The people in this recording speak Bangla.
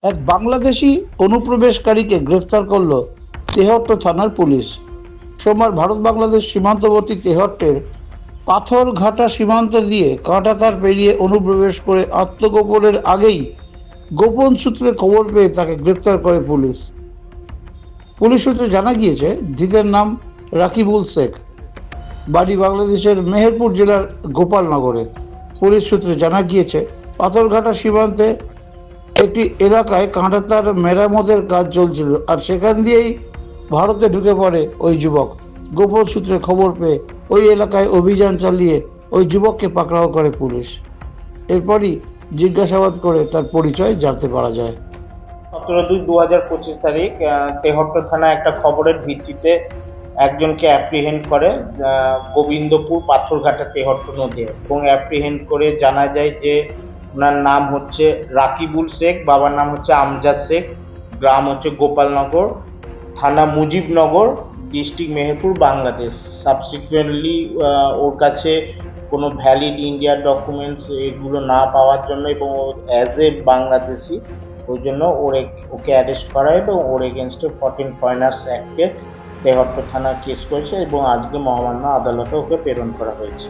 এক বাংলাদেশি অনুপ্রবেশকারীকে গ্রেফতার করল তেহট্ট থানার পুলিশ। সোমবার ভারত বাংলাদেশ সীমান্তবর্তী তেহট্টের পাথরঘাটা সীমান্ত দিয়ে কাঁটাতার পেরিয়ে অনুপ্রবেশ করে আত্মগোপনের আগেই গোপন সূত্রে খবর পেয়ে তাকে গ্রেফতার করে পুলিশ। পুলিশ সূত্রে জানা গিয়েছে, ধৃতের নাম রাকিবুল শেখ, বাড়ি বাংলাদেশের মেহেরপুর জেলার গোপালনগরে। পুলিশ সূত্রে জানা গিয়েছে, পাথরঘাটা সীমান্তে একটি এলাকায় কাঁটাতার মেরামতের কাজ চলছিল, আর সেখান দিয়েই ভারতে ঢুকে পড়ে ওই যুবক। গোপন সূত্রে খবর পেয়ে ওই এলাকায় অভিযান চালিয়ে ওই যুবককে পাকড়াও করে পুলিশ। এরপরই জিজ্ঞাসাবাদ করে তার পরিচয় জানতে পারা যায়। 17/2/2025 তেহট্ট থানা একটা খবরের ভিত্তিতে একজনকে অ্যাপ্রিহেন্ড করে গোবিন্দপুর পাথরঘাটা তেহট্ট নদী, এবং অ্যাপ্রিহেন্ড করে জানা যায় যে ওনার নাম হচ্ছে রাকিবুল শেখ, বাবার নাম হচ্ছে আমজাদ শেখ, গ্রাম হচ্ছে গোপালনগর, থানা মুজিবনগর, ডিস্ট্রিক্ট মেহেরপুর, বাংলাদেশ। সাবসিকুয়েন্টলি ওর কাছে কোনো ভ্যালিড ইন্ডিয়ার ডকুমেন্টস এগুলো না পাওয়ার জন্য এবং অ্যাজ এ বাংলাদেশি, ওই জন্য ওকে অ্যারেস্ট করা হয় এবং ওর এগেনস্টে 14 ফরেনার্স অ্যাক্টে তেহট্ট থানা কেস করেছে এবং আজকে মহামান্য আদালতে ওকে প্রেরণ করা হয়েছে।